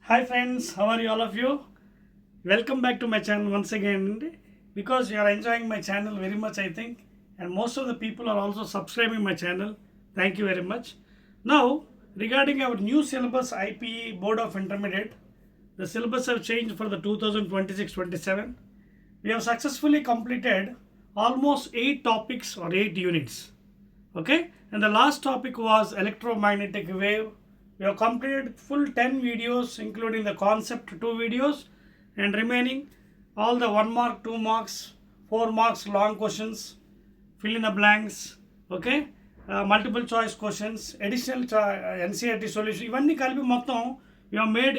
Hi friends, how are you all of you? Welcome back to my channel once again. Because you are enjoying my channel very much, I think, and most of the people are also subscribing my channel. Thank you very much. Now, regarding our new syllabus IPE Board of Intermediate, the syllabus have changed for the 2026-27. We have successfully completed almost 8 topics or 8 units. Okay, and the last topic was electromagnetic wave. We have completed full 10 videos including the concept 2 videos and remaining all the 1 mark, 2 marks, 4 marks long questions, fill in the blanks, okay, multiple choice questions, additional NCERT solution. ఇవన్నీ కలిపి మొత్తం we have made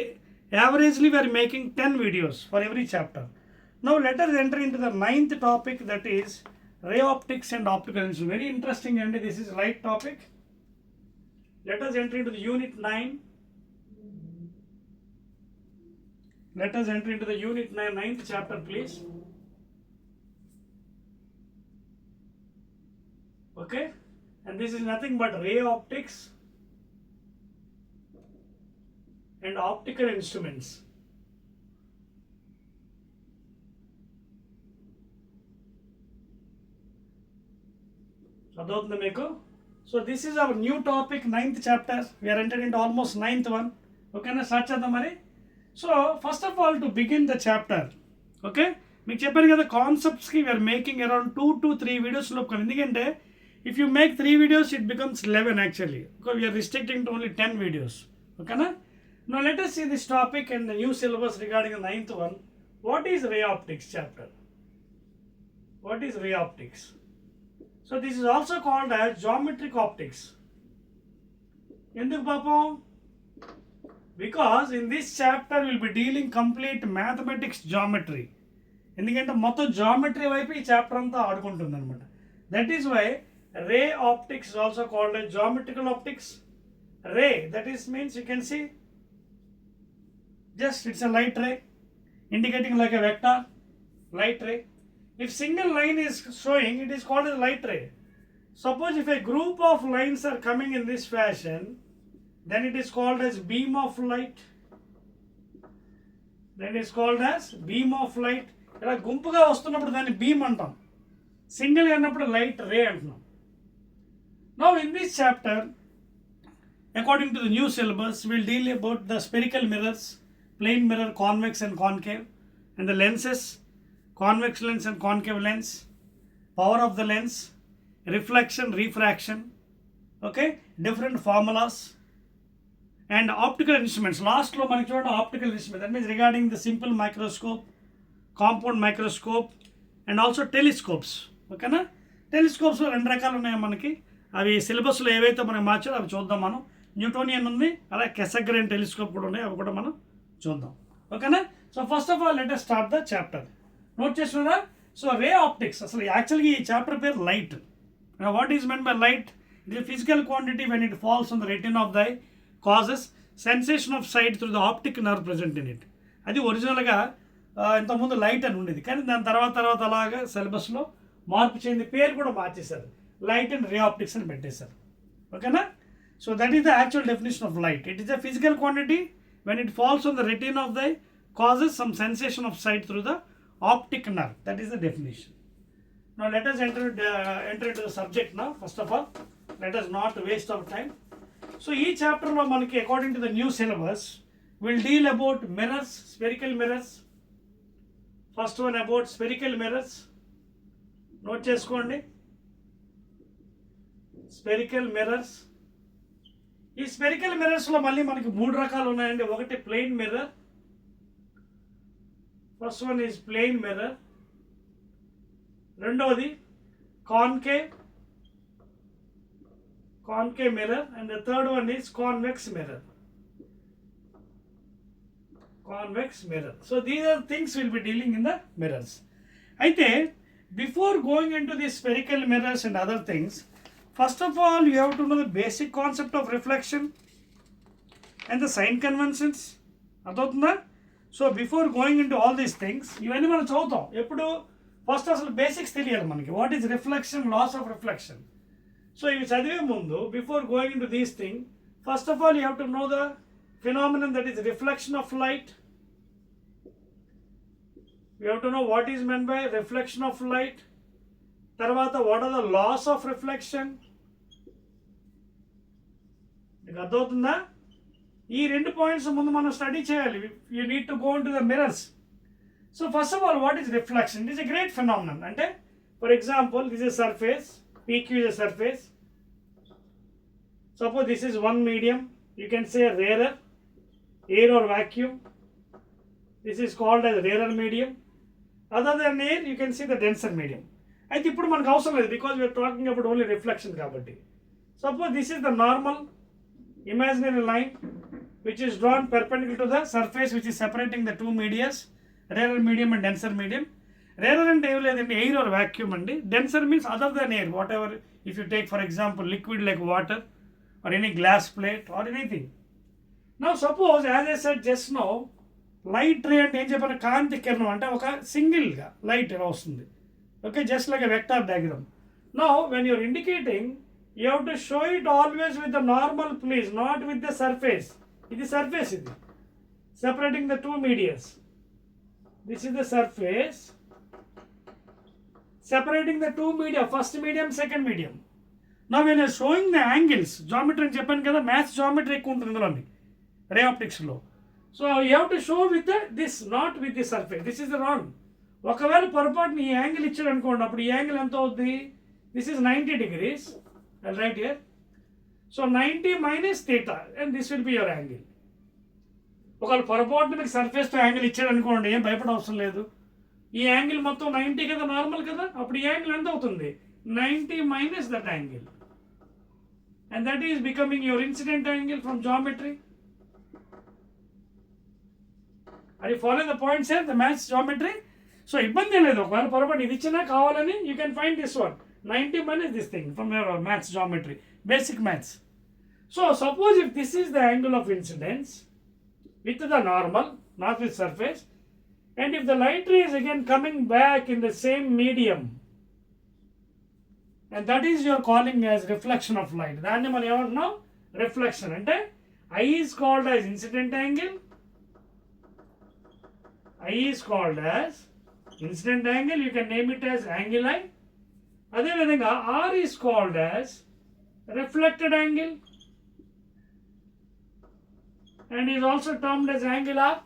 averagely we are making 10 videos for every chapter. Now let us enter into the 9th topic, that is ray optics and optical instruments. Very interesting, and this is light topic. Let us enter into the unit 9. Let us enter into the unit 9, 9th chapter, please. Okay, and this is nothing but ray optics and optical instruments. అర్థమవుతుందా మీకు? So this is our new topic, 9th chapter. We're entered into almost 9th one. ఓకేనా, start చేద్దాం మరి. So first of all to begin the chapter, okay, మీకు చెప్పాను కదా కాన్సెప్ట్స్కి we're making around 2 to 3 videos లోపు. ఎందుకంటే if you make 3 videos it becomes 11 actually, because we're restricting to only 10 videos. ఓకేనా. Now let us see this topic and the new syllabus regarding the 9th one. What is ray optics chapter? What is ray optics? So this is also called as geometric optics. ఎందుకు పాపం? Because in this chapter we'll be dealing complete mathematics geometry. ఎందుకంటే మొత్తం geometry వైపు ఈ chapter అంతా ఆడుకుంటుంది అనమాట. That is why ray optics is also called as geometrical optics. Ray, that is means you can see just it's a light ray indicating like a vector light ray. If single line is showing, it is called as light ray. Suppose if a group of lines are coming in this fashion, then it is called as beam of light. Then it is called as beam of light. ఇలా గుంపుగా వస్తున్నప్పుడు దాన్ని beam అంటాం, సింగిల్గా ఉన్నప్పుడు light ray అంటున్నాం. Now in this chapter, according to the new syllabus, we'll deal about the spherical mirrors, plane mirror, convex and concave, and the lenses, convex lens and concave lens, power of the lens, reflection, refraction, okay, different formulas, and optical instruments. Last lo manaki chudandi optical instrument, that means regarding the simple microscope, compound microscope, and also telescopes. Okay na, telescopes లో 2 రకాలు ఉన్నాయి మనకి. అవి సిలబస్లో ఏవైతే మనం మార్చారో అవి చూద్దాం మనం. న్యూటోనియన్ ఉంది, అలాగే కెసగ్రేన్ టెలిస్కోప్ కూడా ఉన్నాయి, అవి కూడా మనం చూద్దాం. ఓకేనా. So first of all let us start the chapter. Note చేస్తున్నారా? సో రే ఆప్టిక్స్, అసలు యాక్చువల్గా ఈ చాప్టర్ పేరు light. What is meant by light? It is physical quantity when it falls on the retina of the eye causes sensation of sight through the optic nerve present in it. అది ఒరిజినల్గా ఇంతకుముందు light అని ఉండేది, కానీ దాని తర్వాత అలాగా సిలబస్లో మార్పు చెంది పేరు కూడా మార్చేశారు, లైట్ అండ్ రే ఆప్టిక్స్ అని పెట్టేశారు. ఓకేనా. So that is the actual definition of light. It is a physical quantity when it falls on the retina of the eye causes some sensation of sight through the optic nerve. That is the definition. Now let us enter into the subject now. First of all, let us not waste our time. So each chapter lo manaki according to the new syllabus will deal about mirrors, spherical mirrors. First one about spherical mirrors. Note cheskondi, spherical mirrors. ఈ spherical మిర్రర్స్లో మళ్ళీ మనకి 3 రకాలు ఉన్నాయండి. ఒకటి plane mirror, first one is plane mirror. రెండవది concave mirror, and the third one is convex mirror. So these are things will be dealing in the mirrors. అయితే before going in to the spherical mirrors and other things, first of all you have to know the basic concept of reflection and the sign conventions. అర్థమవుతుందా? So before going in to all these things, ఇవన్నీ మనం చదువుతాం ఎప్పుడు. First అసలు basics తెలియాలి మనకి. What is reflection, laws of reflection. So ఇవి చదివే ముందు, before going in to this thing, first of all you have to know the phenomenon, that is reflection of light. We have to know what is meant by reflection of light. Tarvata, what are the laws of reflection? మీకు అర్థమవుతుందా? ఈ 2 points ముందు మనం study చేయాలి. You need to go in to the mirrors. So first of all, what is reflection? It is a great phenomenon. అంటే for example, this is surface, PQ is a surface. Suppose this is one medium, you can say rarer, air or vacuum. This is called as rarer medium. Other than air, you can see the denser medium. అయితే ఇప్పుడు మనకు అవసరం లేదు, because we're talking about only reflection కాబట్టి. Suppose this is the normal imaginary line which is drawn perpendicular to the surface which is separating the two medias, rarer medium and denser medium. Rarer అంటే ఏం లేదండి, air or vacuum అండి. Denser means other than air, whatever. If you take for example liquid like water or any glass plate or anything. Now suppose as I said just now, light ray అంటే ఏం చెప్పారు? కాంతి కిరణం అంటే ఒక సింగిల్గా light ఎలా వస్తుంది. Okay, just like a vector diagram. Now when you're indicating, you have to show it always with the normal, please, not with the surface. This surface is separating the two medias. This is the surface separating the two media, first medium, second medium. Now when you are showing the angles, geometry అని చెప్పాను కదా, maths geometry ఎక్కువ ఉంటుంది ఇందులోని, ray ఆప్టిక్స్లో. So you have to show with this, not with the surface. This is wrong. ఒకవేళ పొరపాటుని ఈ యాంగిల్ ఇచ్చాడు అనుకోండి, అప్పుడు ఈ యాంగిల్ ఎంత అవుద్ది? This is 90 degrees. I'll write here. So 90 minus theta, and this will be your angle. ఒకవేళ పొరపాటున మీకు సర్ఫేస్తో యాంగిల్ ఇచ్చాడు అనుకోండి, ఏం భయపడ అవసరం లేదు. ఈ యాంగిల్ మొత్తం 90 కదా, నార్మల్ కదా, అప్పుడు ఈ యాంగిల్ ఎంత అవుతుంది? 90 minus that angle, and that is becoming your incident angle from geometry. Are you following the points here, the maths geometry? So ఇబ్బంది లేదు, ఒకవేళ పొరపాటు ఇది ఇచ్చినా కావాలని, you can find this one. 90 minus this thing from your maths geometry, basic maths. So suppose if this is the angle of incidence with the normal, not with surface, and if the light ray is again coming back in the same medium, and that is you are calling as reflection of light. దాన్ని మనం ఏమంటున్నాం? Reflection. అంటే I is called as incident angle, I is called as incident angle, you can name it as angle I. అదేవిధంగా R is called as reflected angle and is also termed as angle R.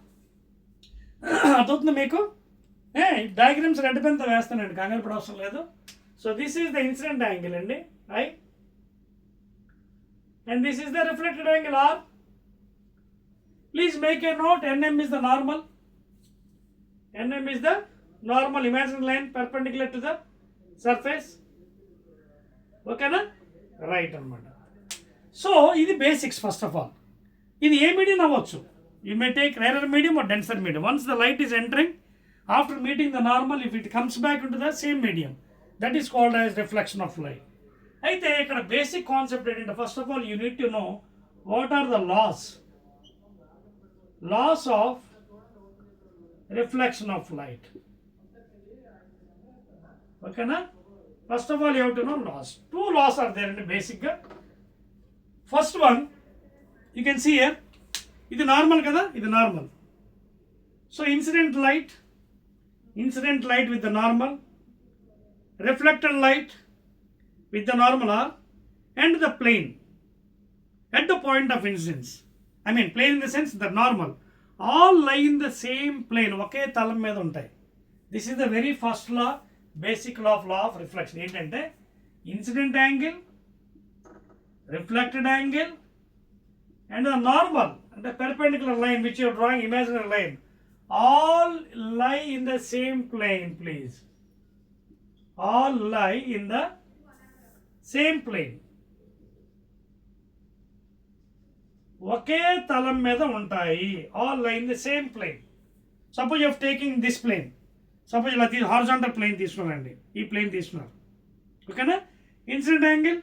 అర్థవుతుంది మీకు? Diagrams red పెన్తో వేస్తానండి, కంగారు పడ అవసరం లేదు. So this is the incident angle అండి, I, and this is the reflected angle R. Please make a note, NM is the normal. NM is the normal imaginary line perpendicular to the surface. ఓకేనా? Right అనమాట. So ఇది basics. First of all, ఇది ఏ medium అవ్వచ్చు. You may take rarer medium or denser medium. Once the light is entering, after meeting the normal, if it comes back in to the same medium, that is called as reflection of light. అయితే ఇక్కడ basic concept ఏంటంటే, first of all you need to know what are the laws of reflection of light. ఓకేనా? First of all you have to know laws. 2 laws are there అండి బేసిక్గా. First one, you can see here, ఇది normal కదా, ఇది normal. So incident light with the normal, reflected light with the normal are, and the plane at the point of incidence. I mean plane in the sense the normal, all lie in the same plane, ఒకే తలం మీద ఉంటాయి. This is the very first law, basic law of reflection. ఏంటంటే incident angle, reflected angle and the normal అంటే perpendicular line which your drawing imaginary line, all lie in the same plane, please. All lie in the same plane. ఒకే తలం మీద ఉంటాయి. All lie in the same plane. Suppose you taking this plane, suppose ఇలా horizontal plane తీసుకున్నారండి, ఈ plane తీసుకున్నారు. ఓకేనా? Incident angle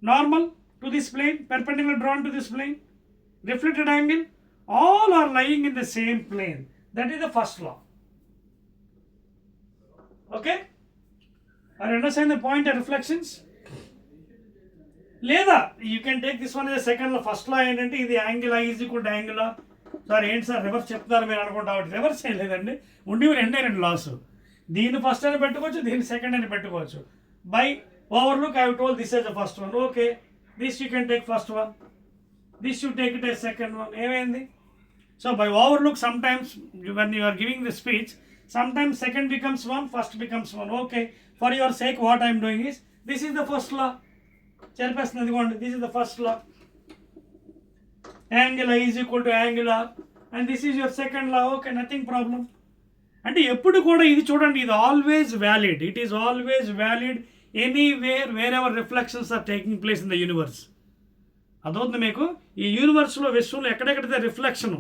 normal to this plane, perpendicular drawn to this plane, reflected angle, all are lying in the same plane. That is the first law. Okay? Are you understanding the point of reflections? లేదా you can take this one సెకండ్లో first లా ఏంటంటే ఇది angle is equal to angle. Sir ఏంటి sir reverse చెప్తారు మీరు అనుకుంటా, reverse ఏం లేదండి, ఉండేవి రెండు లాస్. దీన్ని ఫస్ట్ అని పెట్టుకోవచ్చు, దీన్ని సెకండ్ అని పెట్టుకోవచ్చు. By overlook I told this is the first one. Okay, this you can take first one, this you take it as second one. ఏమైంది? So by overlook sometimes when you are giving the speech, sometimes second becomes one, first becomes one. Okay, for your sake what I am doing is, this is the first law. చెరిపేస్తుంది ఇదిగోండి, this is the first law. Angle I is equal to angle R, and this is your second law. Okay, nothing problem. అంటే ఎప్పుడు కూడా ఇది చూడండి, ఇది always valid. It is always valid anywhere wherever reflections are taking place in the universe. అదవుతుంది మీకు. ఈ యూనివర్స్లో విశ్వంలో ఎక్కడెక్కడైతే రిఫ్లెక్షన్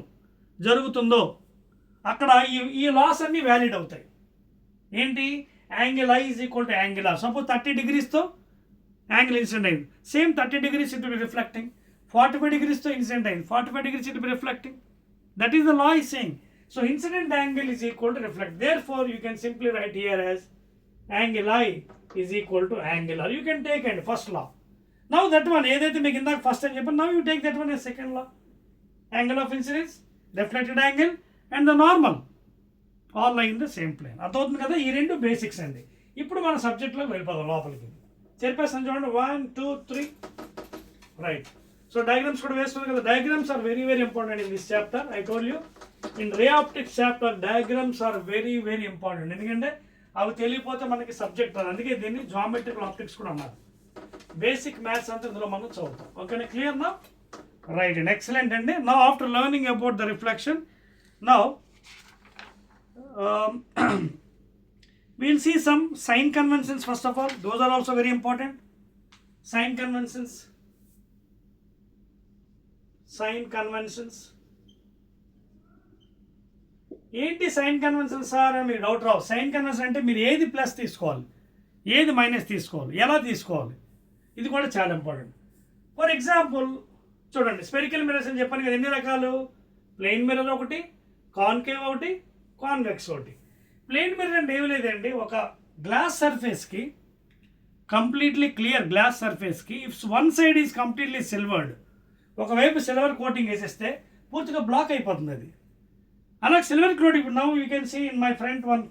జరుగుతుందో అక్కడ ఈ లాస్ అన్నీ వ్యాలిడ్ అవుతాయి. ఏంటి? Angle I is equal to angle R. Suppose 30 degreesతో యాంగిల్ ఇన్సిడెంట్ అయింది, same 30 degrees it will be reflecting. 45 degreesతో ఇన్సిడెంట్ అయింది, 45 degrees it will be reflecting. That is the law is saying. So incident angle is equal to reflect. Therefore, you can simply write here as angle I is equal to angle R. You can take and first law. Now that one, ఏదైతే మీకు ఇందాక first అని చెప్పాను, now you take that one as second law. Angle of incidence, reflected angle and the normal all lie in the same plane. అర్థమవుతుంది కదా? ఈ రెండు basics అండి. ఇప్పుడు మన సబ్జెక్ట్లో వెళ్ళిపోదాం లోపలికి. చెప్పేస్తాను చూడండి, 1 2 3 రైట్. సో డయాగ్రామ్స్ కూడా వేస్తుంది కదా. Diagrams are very very important in this chapter. I told you in ray optics chapter diagrams are very very important. ఎందుకంటే అవి తెలియకపోతే మనకి సబ్జెక్ట్ రాదు. అందుకే దీన్ని జామెట్రికల్ ఆప్టిక్స్ కూడా అన్నారు. బేసిక్ మ్యాథ్స్ అంతా ఇందులో మనం చదువుతాం. ఓకేనా? క్లియర్ నా? రైట్ అండ్ ఎక్సలెంట్ అండి. Now after learning about the reflection, now we'll see some sign conventions first of all. Those are also very important. Sign conventions. ఏంటి సైన్ కన్వెన్షన్ సార్ అని మీరు డౌట్ రావు. సైన్ కన్వెన్షన్ అంటే మీరు ఏది plus తీసుకోవాలి, ఏది minus తీసుకోవాలి, ఎలా తీసుకోవాలి, ఇది కూడా చాలా ఇంపార్టెంట్. ఫర్ ఎగ్జాంపుల్ చూడండి, స్పెరికల్ మిర్రర్స్ అని చెప్పాను కదా. ఎన్ని రకాలు? ప్లెయిన్ మిర్రర్ ఒకటి, కాన్కేవ్ ఒకటి, కాన్వెక్స్ ఒకటి. ప్లెయిన్ మిర్రర్ అంటే ఏమి లేదండి, ఒక గ్లాస్ సర్ఫేస్కి, కంప్లీట్లీ క్లియర్ గ్లాస్ సర్ఫేస్కి if one side is completely silvered, ఒకవైపు సిల్వర్ కోటింగ్ వేసేస్తే పూర్తిగా బ్లాక్ అయిపోతుంది అది. అలాగే సిల్వర్ కోటింగ్, ఇప్పుడు now you can see in my front one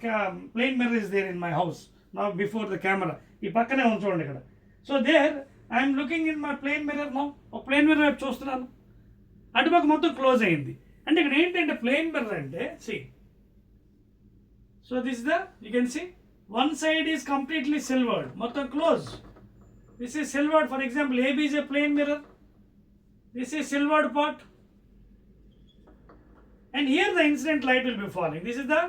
plane mirror is there in my house now before the camera. ఈ పక్కనే ఉంది చూడండి ఇక్కడ. So there I'm looking in my plane mirror now. ఒక ప్లెయిన్ మిర్రర్ వైపు చూస్తున్నాను, అటుపక్క మొత్తం క్లోజ్ అయింది. అంటే ఇక్కడ ఏంటంటే ప్లెయిన్ మిర్రర్ అంటే see, so this the you can see one side is completely silvered, మొత్తం close. This is silvered. For example AB is a plane mirror. This is silvered part, and here the incident light will be falling. This is the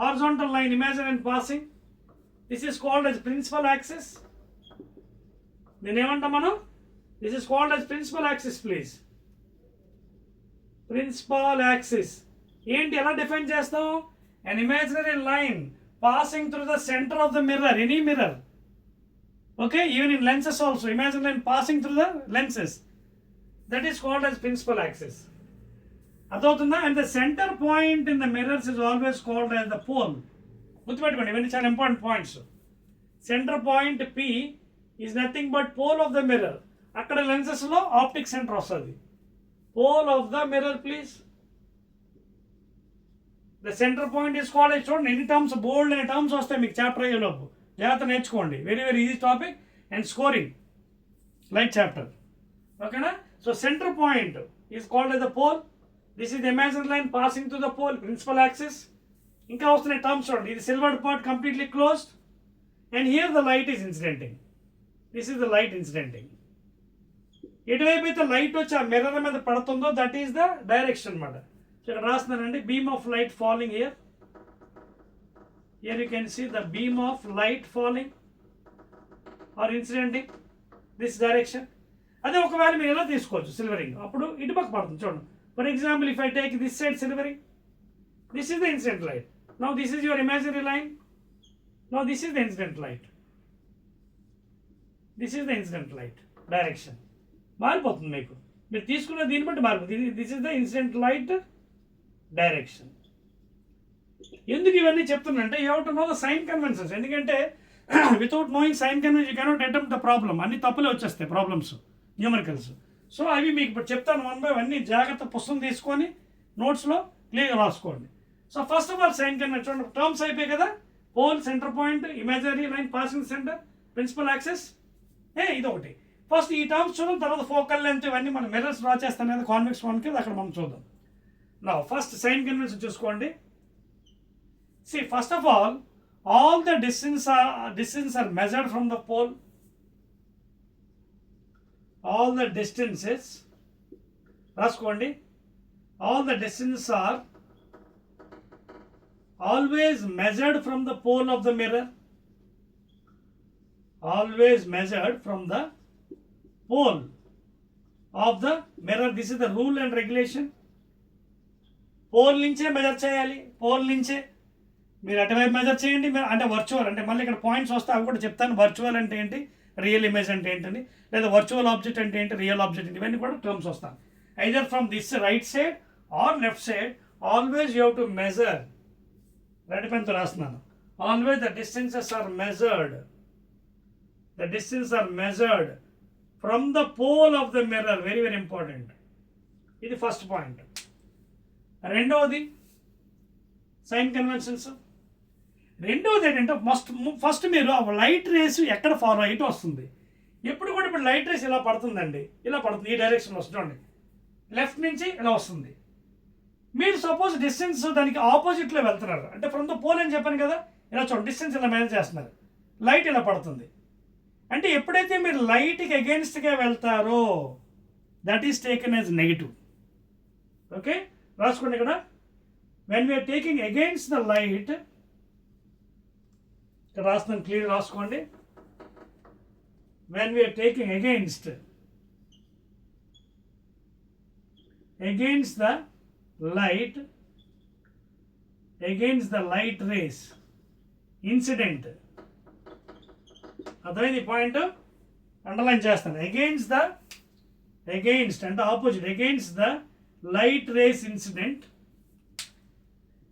horizontal line, imaginary and passing. This is called as principal axis. Then ఏమంటాం మనం? This is called as principal axis, please. Principal axis. ఏంటి, ఎలా define చేస్తాం? An imaginary line passing through the center of the mirror, any mirror. Okay, even in lenses also, imaginary line passing through the lenses. That is called as principal axis. అర్థమవుతుందా? And the center point in the mirrors is always called as the pole. గుర్తుపెట్టుకోండి, ఇవన్నీ చాలా important points. Centre point P is nothing but pole of the mirror. అక్కడ లెన్సెస్లో optic centre వస్తుంది. Pole of the mirror, please. The center point is called as, చూడండి ఎన్ని terms, బోల్డ్ అనే terms వస్తాయి మీకు చాప్టర్ అయ్యేలోపు. జాగ్రత్త నేర్చుకోండి. Very very easy topic and scoring light chapter. ఓకేనా? So center point is called as the pole. This is the imaginary line passing through the pole, principal axis. ఇంకా వస్తున్న టర్మ్స్ చూడండి. ఇది silvered part completely closed, and here the light is incidenting. This is the light incidenting. ఎటువైపు అయితే light వచ్చి ఆ mirror మీద పడుతుందో దట్ ఈస్ ద డైరెక్షన్ అన్నమాట. సో ఇక్కడ రాస్తున్నానండి, beam of light falling here. Here you can see the beam of light falling or incidenting this direction. అదే ఒకవేళ మీరు ఎలా తీసుకోవచ్చు సిల్వరింగ్, అప్పుడు ఇటుపక్క పడుతుంది చూడండి. For example if I take this side silvering, this is the incident light. Now this is your imaginary line. Now this is the incident light. This is the incident light direction. మారిపోతుంది మీకు, మీరు తీసుకున్న దీన్ని బట్టి మారిపోతుంది. This is the incident light direction. ఎందుకు ఇవన్నీ చెప్తున్నా అంటే you have to know the sign conventions. ఎందుకంటే without knowing sign convention you cannot attempt the problem. అన్ని తప్పులే వచ్చేస్తాయి ప్రాబ్లమ్స్, న్యూమరికల్స్. సో అవి మీకు ఇప్పుడు చెప్తాను వన్ బై వన్. జాగ్రత్త పుస్తకం తీసుకొని నోట్స్లో క్లియర్గా రాసుకోండి. So first of all sign convention terms అయిపోయాయి కదా. Pole, centre point, imaginary line, passing centre, principal axis, ఇది ఒకటి. ఫస్ట్ ఈ టర్మ్స్ చూద్దాం, తర్వాత ఫోకల్ లెంత్ ఇవన్నీ మనం మిర్రర్స్ డ్రా చేస్తాం కదా కాన్వెక్స్ వన్కి, అక్కడ మనం చూద్దాం. నా ఫస్ట్ సైన్ కన్వెన్షన్ చూసుకోండి. See first of all the distance are measured from the pole. All the distances, రాసుకోండి, all the distances are always measured from the pole of the mirror. Always measured from the pole of the mirror. This is the rule and regulation. Pole నుంచే measure చేయాలి. Pole నుంచే మీరు అటువైపు measure చేయండి. మీరు అంటే virtual అంటే మళ్ళీ ఇక్కడ పాయింట్స్ వస్తే అవి కూడా చెప్తాను. వర్చువల్ అంటే ఏంటి, రియల్ ఇమేజ్ అంటే ఏంటని, లేదా వర్చువల్ ఆబ్జెక్ట్ అంటే ఏంటి, రియల్ ఆబ్జెక్ట్ అంటే ఇవన్నీ కూడా టర్మ్స్ వస్తాను. Either from this right side or left side always you have to measure. Red పెన్తో రాస్తున్నాను. Always the distances are measured. The distance are measured from the pole of the mirror. Very very important. ఇది first point. రెండవది sign conventions. రెండవది ఏంటంటే first మీరు light race ఎక్కడ follow అయితే వస్తుంది. ఎప్పుడు కూడా ఇప్పుడు లైట్ రేస్ ఇలా పడుతుందండి, ఇలా పడుతుంది, ఈ డైరెక్షన్లో వస్తుంది, లెఫ్ట్ నుంచి ఇలా వస్తుంది. మీరు సపోజ్ డిస్టెన్స్ దానికి ఆపోజిట్లో వెళ్తున్నారు అంటే ఫ్రమ్ ద పోల్ అని చెప్పాను కదా, ఇలా చూడండి డిస్టెన్స్ ఇలా మేనేజ్ చేస్తున్నారు, లైట్ ఇలా పడుతుంది అంటే ఎప్పుడైతే మీరు లైట్కి అగేన్స్ట్గా వెళ్తారో that is taken as negative. Okay, రాసుకోండి ఇక్కడ. When we are taking against the light, ఇక్కడ రాస్తున్నాను, క్లియర్ రాసుకోండి. When we are taking against the light, against the light rays incident. అర్థమైంది పాయింట్, అండర్లైన్ చేస్తాను. against అంటే opposite, against the light rays incident.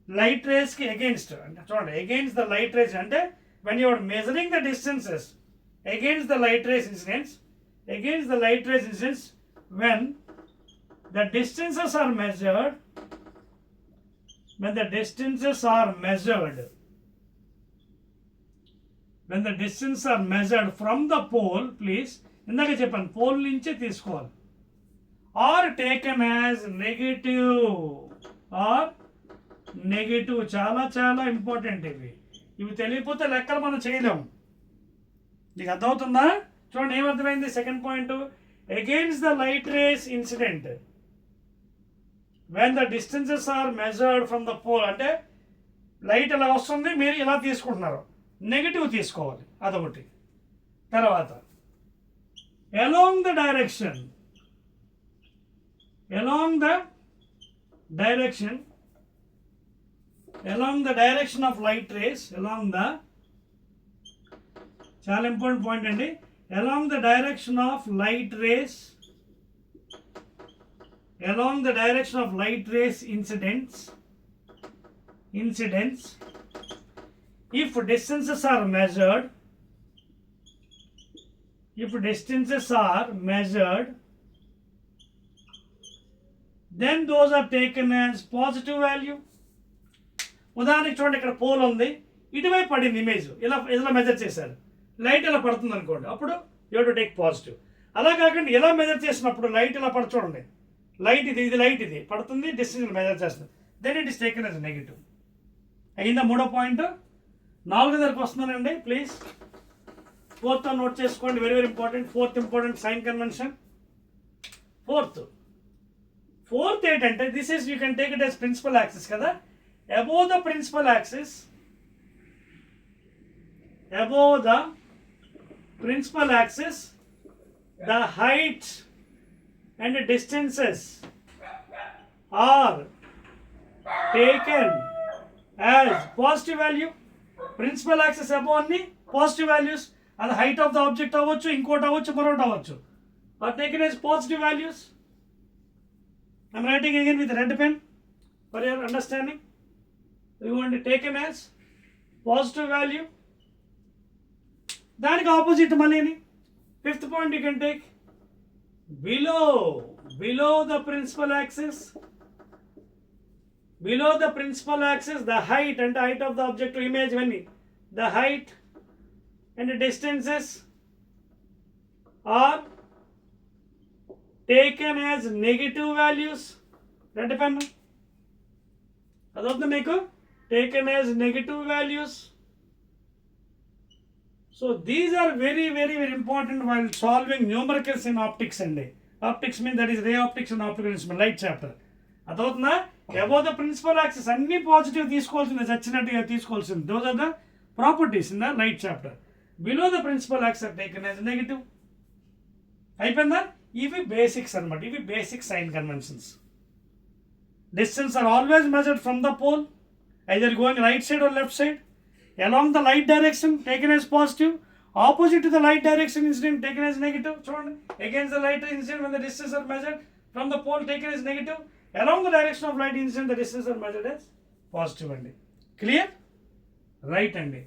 Light రేస్కి against అంటే చూడండి, against the light rays అంటే when you are measuring the distances against the light rays incidents, against the light rays incidents, when the distances are measured, when the distances are measured from the pole, please ఇందాక చెప్పాను pole నుంచే తీసుకోవాలి, are taken as negative. చాలా చాలా important ఇవి తెలియకపోతే లెక్కలు మనం చేయలేము. నీకు అర్థమవుతుందా? చూడండి ఏమర్థమైంది. Second point, against the light rays incident when the distances are measured from the pole అంటే లైట్ ఇలా వస్తుంది, మీరు ఇలా తీసుకుంటున్నారు, నెగిటివ్ తీసుకోవాలి, అదొకటి. తర్వాత along the direction of light rays, చాలా ఇంపార్టెంట్ పాయింట్ అండి. along the direction of light rays incidents, if distances are measured, then those are taken as positive value. ఉదాహరణకి చూడండి, ఇక్కడ పోల్ ఉంది, ఇటువైపు పడింది ఇమేజ్, ఇలా మెజర్ చేశారు, లైట్ ఇలా పడుతుంది అనుకోండి, అప్పుడు యూ టు టేక్ పాజిటివ్. అలా కాకుండా ఇలా మెజర్ చేసినప్పుడు లైట్ ఇలా పడు, చూడండి లైట్ ఇది లైట్ ఇది పడుతుంది, డిస్టెన్స్ మెజర్ చేస్తుంది, then it is taken as negative. అయిందా మూడో పాయింట్? నాలుగో దగ్గరకు వస్తున్నానండి, ప్లీజ్ ఫోర్త్ నోట్ చేసుకోండి, very very important. Fourth important sign convention. Fourth ఏంటంటే this is you can take it as principal axis కదా. above the principal axis the heights and distances are taken as positive value. Principal axis above అన్ని positive values, అది height of the object అవ్వచ్చు, ఇంకోటి అవ్వచ్చు, మరొకటి అవ్వచ్చు, are taken as positive values. I'm writing again with red pen for your understanding. We want to taken as positive value. దానికి opposite మళ్ళీని fifth point you can take below the principal axis. Below the principal axis, the height and height of the objective image, when the height and the distances are taken as negative values. Right, Panna? Adotha taken as negative values. So these are very, very, very important while solving numericals in optics. And optics means that is ray optics and optical instrument, light chapter. అదవుతుందా? Above the principal axis అన్ని positive తీసుకోవాల్సింది, చచ్చినట్టుగా తీసుకోవాల్సింది. Those are the properties in the light chapter. Below the principal axis taken as negative. అయిపోయిందా? ఇవి basics అనమాట, ఇవి basic sign conventions. Distance are always measured from the pole, either going right side or left side, along the light direction taken as positive, opposite to the light direction incident taken as negative. చూడండి, against the light incident when the distance are measured from the pole taken as negative, along the direction of light incident the distance are measured as positive. అండి clear? Right అండి,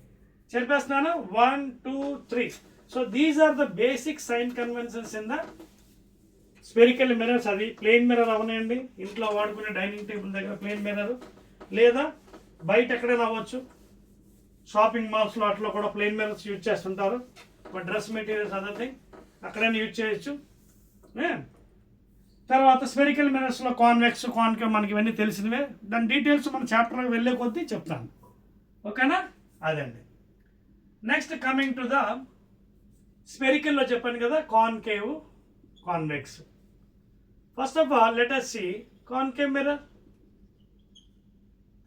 చెప్పేస్తున్నాను. 1 2 3. So these are the basic sign conventions in the spherical mirrors. అది plane mirror అవనండి, ఇంట్లో వాడుకునే dining table దగ్గర plane mirror, లేదా బయట ఎక్కడైనా అవ్వచ్చు, షాపింగ్ మాల్స్లో అట్లా కూడా ప్లేన్ మిర్రర్స్ యూజ్ చేస్తుంటారు. But dress materials other thing అక్కడైనా యూజ్ చేయొచ్చు. తర్వాత స్పెరికల్ మిరర్స్లో కాన్వెక్స్, కాన్కేవ్ మనకి ఇవన్నీ తెలిసినవే. దాని డీటెయిల్స్ మన చాప్టర్కి వెళ్ళే కొద్దీ చెప్తాను. ఓకేనా? అదండి. నెక్స్ట్ కమింగ్ టు ద స్పెరికల్లో చెప్పాను కదా, concave, convex. First of all let us see concave mirror.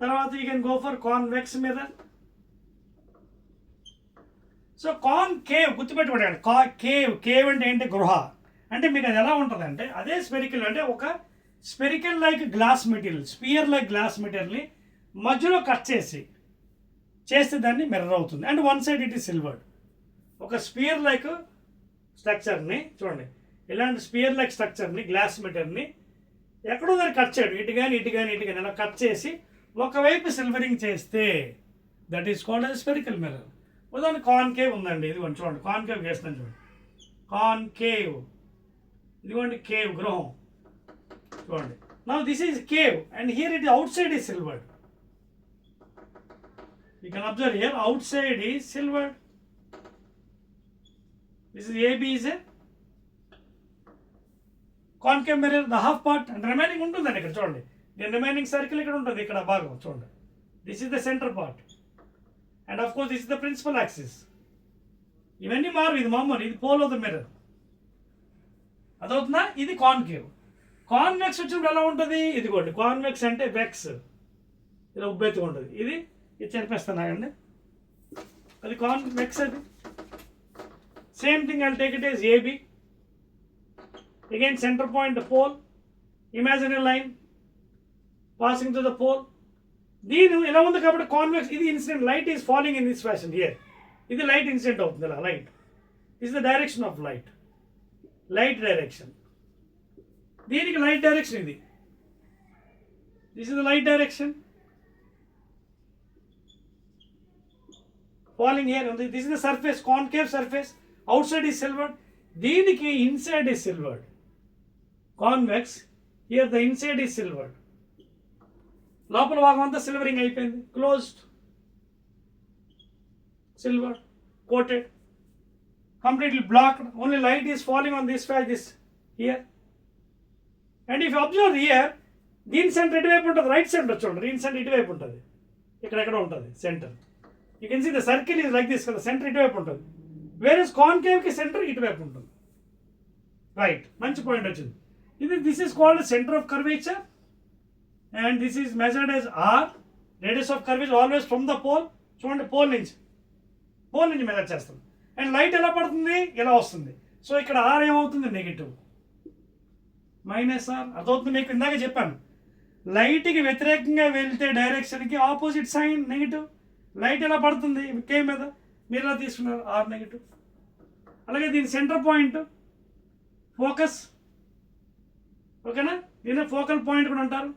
తర్వాత you can go for convex mirror. So concave గుర్తుపెట్టుకోండి. కేవ్ అంటే ఏంటి? గృహ. అంటే మీకు అది ఎలా ఉంటుంది అంటే, అదే స్పెరికల్ అంటే ఒక spherical like glass material, sphere like glass మెటీరియల్ని మధ్యలో కట్ చేస్తే దాన్ని మిర్రర్ అవుతుంది. And one side it is silvered. ఒక స్పియర్ లైక్ స్ట్రక్చర్ని చూడండి, ఇలాంటి స్పియర్ లైక్ స్ట్రక్చర్ని, గ్లాస్ మెటీరియల్ని ఎక్కడో దాన్ని కట్ చేయడం, ఇటు కానీ ఇలా కట్ చేసి ఒకవైపు సిల్వరింగ్ చేస్తే that is called as spherical mirror. ఉదాహరణ కాన్కేవ్ ఉందండి, ఇదిగోండి చూడండి, కాన్కేవ్ చేస్తాను చూడండి, కాన్కేవ్, ఇదిగోండి కేవ్, గృహం చూడండి. Now this is cave and here it outside is silvered. You can observe here outside is silvered. This is AB is a concave mirror, the half part and remaining ఉంటుందండి ఇక్కడ చూడండి. దీని remaining circle ఇక్కడ ఉంటుంది, ఇక్కడ భాగం చూడండి. This is the centre part and of course this is the principal axis. ఇవన్నీ మారు, ఇది మామూలు, ఇది పోల్ ఆఫ్ ద మిర్రర్. అదవుతుందా? ఇది కాన్కేవ్. కాన్వెక్స్ వచ్చినప్పుడు ఎలా ఉంటుంది? ఇదిగోండి, కాన్వెక్స్ అంటే వెక్స్, ఇలా ఉబ్బెత్తుగా ఉంటుంది. ఇది చెప్పేస్తాను ఆగండి, అది కాన్వెక్స్. అది same thing. I'll take it as AB. Again centre point pole, imaginary line passing to the pole. దీని ఎలా ఉంది కాబట్టి కాన్వెక్స్. ఇది incident, light is following in this fashion here. ఇది లైట్ ఇన్సిడెంట్ అవుతుంది ఇలా. Light is the direction of light, light direction. దీనికి light direction ఇది. This is the light direction following here ఉంది. This is the surface, concave surface. Outside is silvered, దీనికి inside is silvered. Convex, here the inside is silvered. లోపల భాగం అంతా silvering అయిపోయింది, closed, silver coated, completely blocked. Only light is falling on this side, this here. And if you observe here, దీని centre ఇటువైపు ఉంటుంది, right side చూడండి. దీని centre ఇటువైపు ఉంటుంది, ఇక్కడెక్కడ ఉంటుంది centre. You can see the circle is like this కదా, సెంటర్ ఇటువైపు ఉంటుంది. వేరే కాన్కేవ్కి సెంటర్ ఇటువైపు ఉంటుంది. రైట్, మంచి పాయింట్ వచ్చింది. This is called centre of curvature and this is measured as R. Radius of curvature always from the pole. చూడండి, pole నుంచి మెజర్ చేస్తాం. అండ్ లైట్ ఎలా పడుతుంది? ఎలా వస్తుంది. సో ఇక్కడ R ఏమవుతుంది? Negative, -R. అదవుతుంది. మీకు ఇందాక చెప్పాను, లైట్కి వ్యతిరేకంగా వెళ్తే డైరెక్షన్కి ఆపోజిట్ సైన్ నెగిటివ్. లైట్ ఎలా పడుతుంది? కే మీద, మీరు ఎలా తీసుకున్నారు? R negative. అలాగే దీని సెంటర్ పాయింట్ ఫోకస్, ఓకేనా? దీని ఫోకల్ పాయింట్ కూడా అంటారు.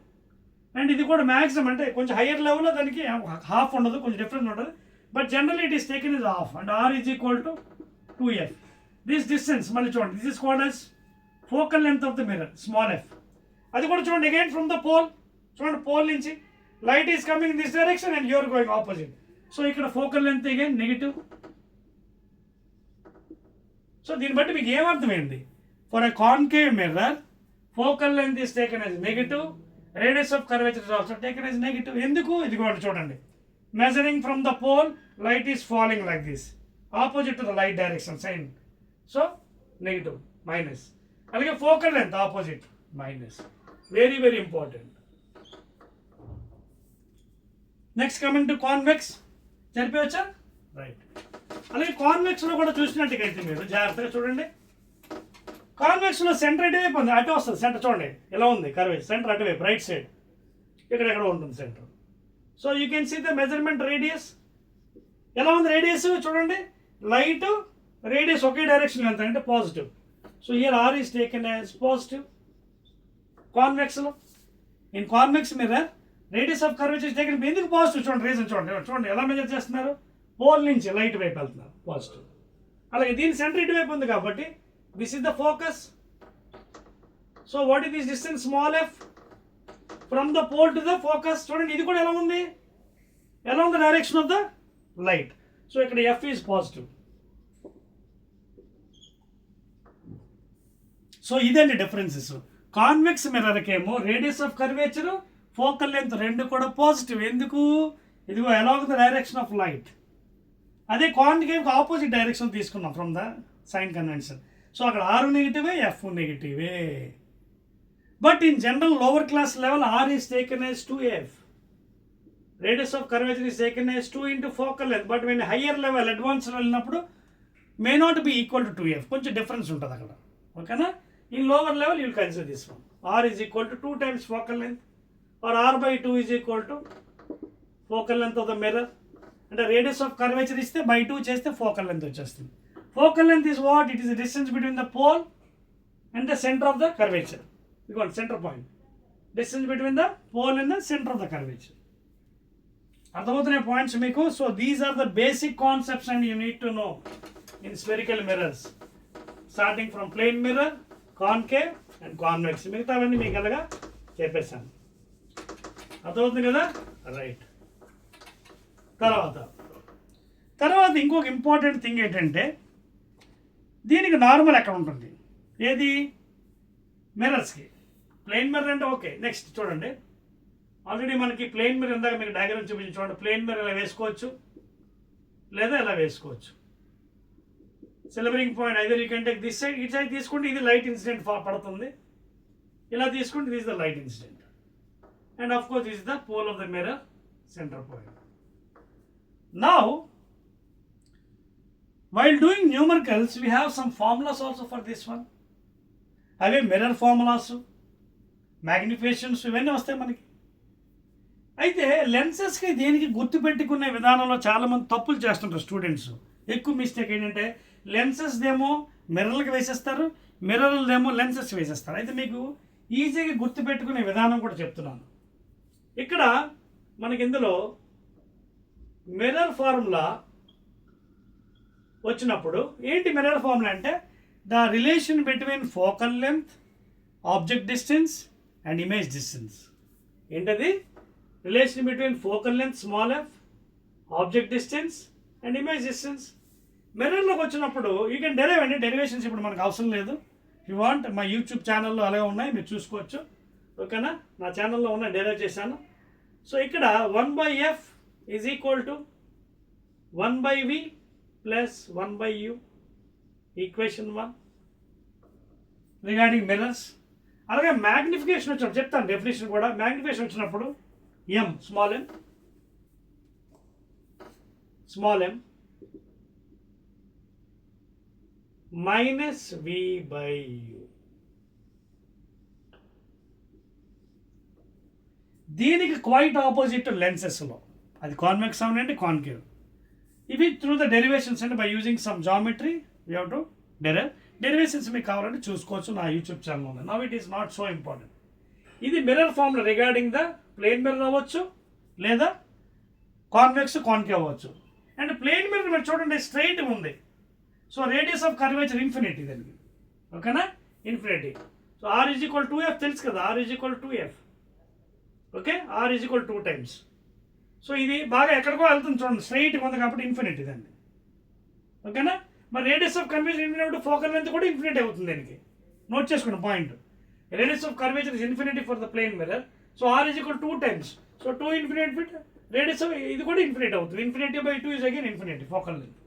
అండ్ ఇది కూడా మ్యాక్సిమం, అంటే కొంచెం హయ్యర్ లెవెల్లో దానికి హాఫ్ ఉండదు, కొంచెం డిఫరెన్స్ ఉంటుంది. But generally it is taken as half and R is equal to 2f. This distance మళ్ళీ చూడండి, this is called as focal length of the mirror, small f. అది కూడా చూడండి, again from the pole, చూడండి pole నుంచి light is coming in this direction and you are going opposite. So ఇక్కడ focal length again negative. So దీన్ని బట్టి మీకు ఏమర్థమైంది? For a concave mirror focal length is taken as negative, radius of curvature is also taken as negative. ఎందుకు? ఇది కూడా చూడండి, measuring from the pole, light is falling like this, opposite to the light direction sign. So negative, minus. అలాగే focal length opposite, minus. Very very important. Next coming to convex. సరిపోవచ్చా? Right. అలాగే కాన్వెక్స్లో కూడా చూసినట్టుగైతే మీరు జాగ్రత్తగా చూడండి, కాన్వెక్స్లో సెంటర్ అటువైపు ఉంది, అటు వస్తుంది సెంటర్. చూడండి ఎలా ఉంది కర్వేజ్, సెంటర్ అటువైపు రైట్ సైడ్ ఎక్కడ ఉంటుంది centre. So you can see the measurement radius. ఎలా ఉంది రేడియస్ చూడండి, లైట్ రేడియస్ ఒకే డైరెక్షన్ ఎంత అంటే positive. So here R is taken as positive. కాన్వెక్స్లో in convex mirror radius of curvature taken, ఎందుకు పాజిటివ్ చూడండి, రీజన్ చూడండి ఎలా మెజర్ చేస్తున్నారు, పోల్ నుంచి లైట్ వైపు వెళ్తున్నారు పాజిటివ్. అలాగే దీని సెంటర్ ఇటువైపు ఉంది కాబట్టి this is the focus. So what is this distance small f from the pole to the focus. చూడండి ఇది కూడా ఎలా ఉంది direction of the light. So ఇక్కడ ఎఫ్ ఈజ్ పాజిటివ్. సో ఇదండి డిఫరెన్సెస్. కాన్వెక్స్ మిర్రర్కి ఏమో radius of curvature, focal length రెండు కూడా పాజిటివ్. ఎందుకు? ఇదిగో along the direction of light. అదే కాన్కేవ్కి ఆపోజిట్ డైరెక్షన్ తీసుకున్నాం from the sign convention. So అక్కడ ఆర్ నెగిటివే, F నెగిటివే. But in general lower class level R is taken as 2f. Radius of curvature is taken as 2 into focal length. But when higher level advance వెళ్ళినప్పుడు may not be equal to 2f. కొంచెం difference ఉంటుంది అక్కడ, ఓకేనా? In lower level you will consider this one. R is equal to 2 times focal length or r/2 is equal to focal length of the mirror. అంటే radius of curvature ఇస్తే by 2 చేస్తే focal length వచ్చేస్తుంది. Focal length is what? It is the distance between the pole and the centre of the curvature. ఇదిగోండి centre point, distance between the pole and the centre of the curvature. అర్థమవుతున్నాయి points మీకు? So these are the basic concepts and you need to know in spherical mirrors, starting from plane mirror, concave and convex. మిగతావన్నీ మీకు అలాగా చెప్పేశాను. అర్థమవుతుంది కదా? Right. తర్వాత ఇంకొక ఇంపార్టెంట్ థింగ్ ఏంటంటే, దీనికి నార్మల్ ఎక్కడ ఉంటుంది? ఏది? మిర్రర్స్కి. ప్లెయిన్ మిర్రర్ అంటే ఓకే. నెక్స్ట్ చూడండి, ఆల్రెడీ మనకి ప్లెయిన్ మిర్రర్ ఇందాక మీకు డయాగ్రామ్ చూపించి చూడండి. ప్లెయిన్ మిర్రర్ ఇలా వేసుకోవచ్చు లేదా ఇలా వేసుకోవచ్చు. Silvering point either you can take this side, ఇటు సైడ్ తీసుకుంటే ఇది లైట్ ఇన్సిడెంట్ పడుతుంది, ఇలా తీసుకుంటే this the light incident. And of course this is the pole of the mirror, center point. Now while doing numericals we have some formulas also for this one. అవే mirror formulas, magnifications ఇవన్నీ వస్తాయి మనకి. అయితే లెన్సెస్కి దేనికి గుర్తుపెట్టుకునే విధానంలో చాలామంది తప్పులు చేస్తుంటారు స్టూడెంట్స్. ఎక్కువ మిస్టేక్ ఏంటంటే లెన్సెస్దేమో మిర్రర్లకు వేసేస్తారు, మిర్రర్లదేమో లెన్సెస్ వేసేస్తారు. అయితే మీకు ఈజీగా గుర్తుపెట్టుకునే విధానం కూడా చెప్తున్నాను. ఇక్కడ మనకి ఇందులో మిర్రర్ ఫార్ములా వచ్చినప్పుడు ఏంటి మిర్రర్ ఫార్ములా అంటే, the relation between focal length, object distance and image distance. ఏంటది? Relation between focal length small f, object distance and image distance. మిర్రర్లోకి వచ్చినప్పుడు యూ కెన్ డెరైవ్ అండి. డెరివేషన్స్ ఇప్పుడు మనకు అవసరం లేదు. యూ వాంట్ మా యూట్యూబ్ ఛానల్లో అలాగే ఉన్నాయి, మీరు చూసుకోవచ్చు, ఓకేనా? నా ఛానల్లో ఉన్న డెరైవ్ చేశాను. సో ఇక్కడ 1/f is equal to 1/v plus 1/u, equation 1 regarding mirrors. అలాగే మ్యాగ్నిఫికేషన్ వచ్చినప్పుడు చెప్తాను డెఫినేషన్ కూడా. మ్యాగ్నిఫికేషన్ వచ్చినప్పుడు m small m minus v/u. దీనికి క్వైట్ ఆపోజిట్ లెన్సెస్లో, అది కాన్వెక్స్ అవనండి, కాన్కేవ్. ఇవి త్రూ ద డెరివేషన్స్ అండి. By using some geometry we have to derivations మీకు కావాలంటే చూసుకోవచ్చు, నా యూట్యూబ్ ఛానల్ ఉంది. Now it is not so important. ఇది mirror formula regarding the plane mirror అవ్వచ్చు లేదా కాన్వెక్స్ కాన్కేవ్ అవ్వచ్చు. అండ్ ప్లేన్ మిర్రర్ మీరు చూడండి స్ట్రైట్ ఉంది. So radius of curvature infinity దానికి, ఓకేనా, infinity. So R is equal 2f తెలుసు కదా, R is equal 2f, okay, R is equal 2 times. So ఇది బాగా ఎక్కడికో వెళ్తుంది చూడండి, స్ట్రైట్గా ఉంది కాబట్టి ఇన్ఫినిటీ దాన్ని, ఓకేనా. మరి radius of curvature infinity, focal length కూడా ఇన్ఫినిటీ అవుతుంది దానికి. నోట్ చేసుకోండి point, radius of curvature is infinity for the plane mirror. So R is equal 2 times. సో 2 infinity ఫిట్ రేడియస్ ఆఫ్ ఇది కూడా ఇన్ఫినిటీ అవుతుంది. Infinity by 2 is again infinity focal length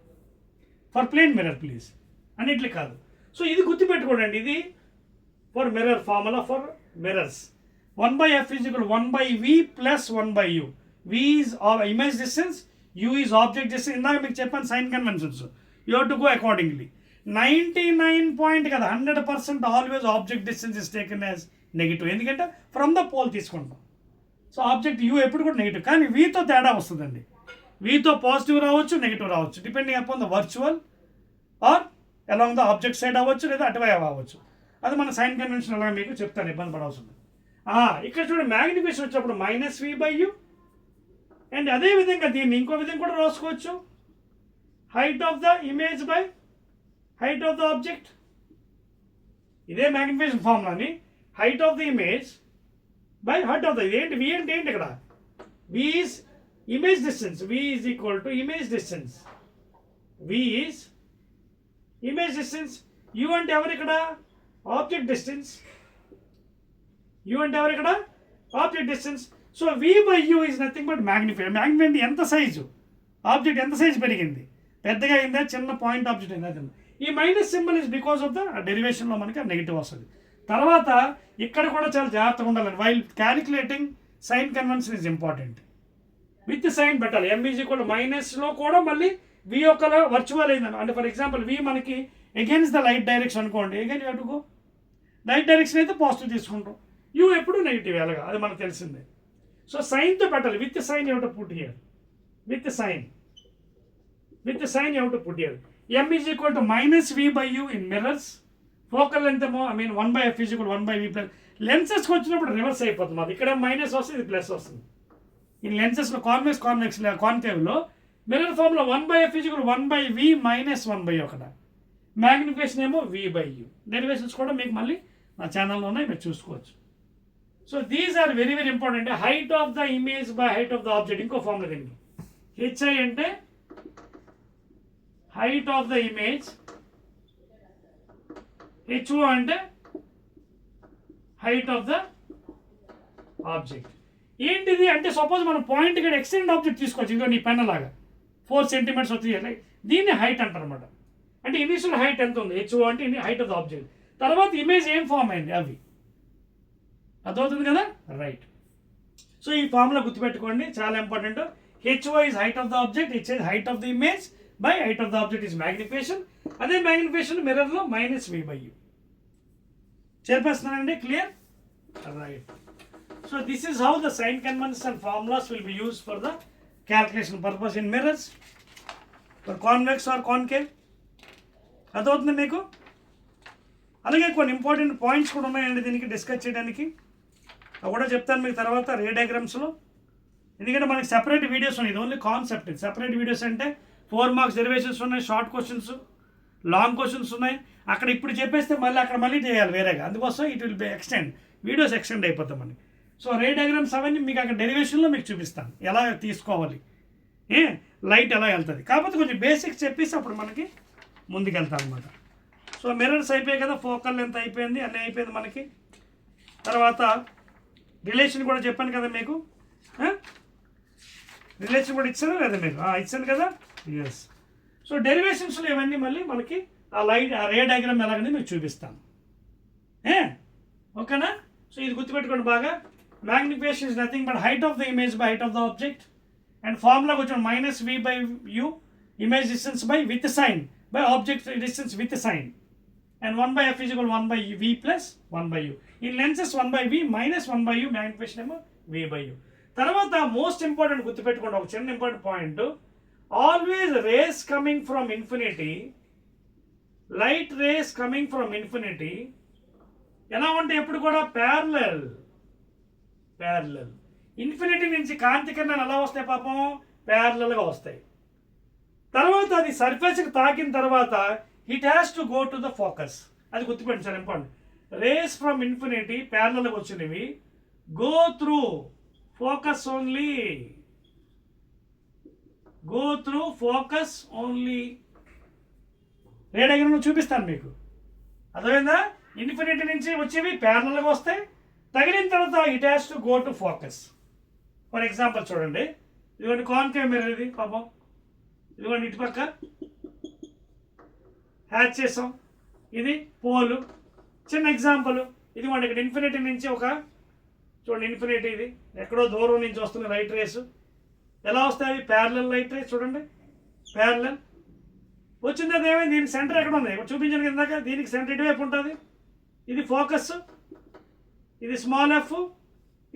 for plane mirror please, అన్నిట్లు కాదు. సో ఇది గుర్తుపెట్టుకోండి, ఇది for mirror formula for mirrors. 1/f is equal to 1/v plus 1/u. v is image distance, u is object distance. ఇందాక మీకు చెప్పాను sign conventions, you have to go accordingly. 99 కదా 100% always object distance is taken as negative, ఎందుకంటే from the pole తీసుకుంటాం. So object u ఎప్పుడు కూడా negative, కానీ వీతో తేడా వస్తుందండి. వీతో పాజిటివ్ రావచ్చు, నెగిటివ్ రావచ్చు, depending upon the virtual or along the object side అవ్వచ్చు, లేదా అటువైపు అవ్వచ్చు. అది మన సైన్ కన్వెన్షన్ అలాగా మీకు చెప్తాను, ఇబ్బంది పడవలసింది. ఇక్కడ చూడండి మ్యాగ్నిఫికేషన్ వచ్చినప్పుడు -v/u, అండ్ అదేవిధంగా దీన్ని ఇంకో విధంగా కూడా రాసుకోవచ్చు, height of the image by height of the object. ఇదే మ్యాగ్నిఫికేషన్ ఫార్ములాని height of the image by height of the, ఇదేంటి v అంటే ఏంటి ఇక్కడ, v is image distance, v is equal to image distance, v is image distance. u అంటే ఎవరు ఇక్కడ, object distance, u అంటే ఎవరు ఇక్కడ, object distance. So v/u is nothing but magnification. Magnify ఎంత సైజు, ఆబ్జెక్ట్ ఎంత సైజు పెరిగింది, పెద్దగా అయిందా, చిన్న పాయింట్ ఆబ్జెక్ట్ అయిందా. ఈ minus symbol is because of the డెరివేషన్లో మనకి నెగిటివ్ వస్తుంది. తర్వాత ఇక్కడ కూడా చాలా జాగ్రత్తగా ఉండాలి, while calculating sign convention is important. With sign పెట్టాలి. m ఈజ్ ఈక్వల్ మైనస్లో కూడా మళ్ళీ v యొక్క వర్చువల్ అయిందని, అంటే ఫర్ ఎగ్జాంపుల్ v మనకి అగైన్స్ ద లైట్ డైరెక్షన్ అనుకోండి, again you have to go light direction అయితే పాజిటివ్ తీసుకుంటాం, u ఎప్పుడు నెగిటివ్ ఎలాగా, అది మనకు తెలిసిందే. సో సైన్తో పెట్టాలి, with sign you have to put here, with sign you have to put here. m is equal to -v/u in mirrors. Focal length ఏమో 1/f is equal 1/v plus. లెన్సెస్కి వచ్చినప్పుడు reverse అయిపోతుంది, అది ఇక్కడ మైనస్ వస్తుంది, ఇది plus వస్తుంది. ఈ లెన్సెస్లో కాన్వెక్స్ కాన్కేవ్లో మిర్రర్ ఫార్మ్లో 1/f is equal 1/v minus 1/u అక్కడ, మ్యాగ్నిఫికేషన్ ఏమో v/u. డెరివేషన్స్ కూడా మీకు మళ్ళీ నా ఛానల్లో ఉన్నాయి, మీరు చూసుకోవచ్చు. So these are very very important. Height of the image by height of the object, ఇంకో ఫార్ములా దీనికి hi అంటే height of the image, ho అంటే హైట్ ఆఫ్ ద ఆబ్జెక్ట్. ఏంటిది అంటే సపోజ్ మనం పాయింట్ ఇక్కడ ఎక్స్టెండ్ ఆబ్జెక్ట్ తీసుకోవచ్చు, ఇంకో నీ పెన్ లాగా 4 centimeters వచ్చింది, దీన్ని హైట్ అంటారు అనమాట. అంటే ఇనిషియల్ హైట్ ఎంత ఉంది, ho అంటే హైట్ ఆఫ్ ద ఆబ్జెక్ట్. తర్వాత ఇమేజ్ ఏం ఫామ్ అయింది అవి, అర్థమవుతుంది కదా, రైట్. సో ఈ ఫార్ములా గుర్తుపెట్టుకోండి, చాలా important. ho is height of the object, h is height of the image by height of the object is magnification. అదే మ్యాగ్నిఫికేషన్ మిర్రర్లో -v/u. చేర్పేస్తున్నానండి, clear, right. So this is how the sign conventions and formulas will be used for the calculation purpose in mirrors for convex or concave. అర్థమవుతుంది మీకు. అలాగే కొన్ని important points కూడా ఉన్నాయండి దీనికి డిస్కస్ చేయడానికి, అవి కూడా చెప్తాను మీకు తర్వాత రే డయాగ్రామ్స్లో. ఎందుకంటే మనకి సెపరేట్ వీడియోస్ ఉన్నాయి, ఇది ఓన్లీ కాన్సెప్ట్. సెపరేట్ వీడియోస్ అంటే 4 marks డెరివేషన్స్ ఉన్నాయి, షార్ట్ క్వశ్చన్స్, లాంగ్ క్వశ్చన్స్ ఉన్నాయి. అక్కడ ఇప్పుడు చెప్పేస్తే మళ్ళీ చేయాలి వేరేగా, అందుకోసం it will B extend, videos extend అయిపోతాం మనకి. సో రే డయాగ్రామ్స్ అవన్నీ మీకు అక్కడ డెరివేషన్లో మీకు చూపిస్తాను ఎలా తీసుకోవాలి, లైట్ ఎలా వెళ్తుంది. కాకపోతే కొంచెం బేసిక్స్ చెప్పేసి అప్పుడు మనకి ముందుకు వెళ్తాం అనమాట. సో మిర్రర్స్ అయిపోయాయి కదా, ఫోకల్ లెంత్ అయిపోయింది, అన్నీ అయిపోయింది మనకి. తర్వాత రిలేషన్ కూడా చెప్పాను కదా మీకు, రిలేషన్ కూడా ఇచ్చాను లేదా మీకు, ఇచ్చాను కదా, ఎస్. సో డెరివేషన్స్లో ఇవన్నీ మళ్ళీ మనకి ఆ రే డయాగ్రామ్ ఎలాగని మీకు చూపిస్తాను, ఓకేనా. సో ఇది గుర్తుపెట్టుకోండి బాగా. Magnification is nothing but height of the image by height of the object, and formula వచ్చి -v/u image distance by with sign by object distance with sign, and 1/f is equal 1/v plus 1/u. In lenses 1/v minus 1/u, magnification ఏమో v/u. తర్వాత most important గుర్తుపెట్టుకోండి ఒక చిన్న important point, always rays coming from infinity, light rays coming from infinity ఎలా ఉంటాయి ఎప్పుడు కూడా parallel. Infinity నుంచి కాంతి కిరణాలు ఎలా వస్తాయి పాపం, ప్యారలల్గా వస్తాయి. తర్వాత అది సర్ఫేస్కి తాకిన తర్వాత it has to go to the focus. అది గుర్తుపెట్టండి, చాలా ఇంపార్టెంట్. రేస్ ఫ్రమ్ ఇన్ఫినిటీ ప్యారలల్గా వచ్చినవి go through focus only, go through focus only. రే డయాగ్రామ్ చూపిస్తాను మీకు, అర్థమైందా? ఇన్ఫినిటీ నుంచి వచ్చేవి ప్యారలల్గా వస్తాయి, తగిలిన తర్వాత it has to go to focus. For example చూడండి, ఇదిగోండి కాన్కేవ్ మిర్రర్, ఇది పాపం ఇదిగోండి ఇటు పక్క హ్యాచ్ చేసాం, ఇది పోలు. చిన్న ఎగ్జాంపుల్ ఇదిగోండి, ఇక్కడ ఇన్ఫినిటీ నుంచి ఒక చూడండి, ఇన్ఫినిటీ ఇది ఎక్కడో దూరం నుంచి వస్తుంది లైట్ రేసు. ఎలా వస్తాయి? Parallel light race. చూడండి ప్యారలల్ వచ్చింది, అది ఏమైంది? దీనికి సెంటర్ ఎక్కడ ఉంది? చూపించాను ఇందాక, దీనికి సెంటర్ ఇటువైపు ఉంటుంది. ఇది ఫోకస్, ఇది స్మాల్ ఎఫ్,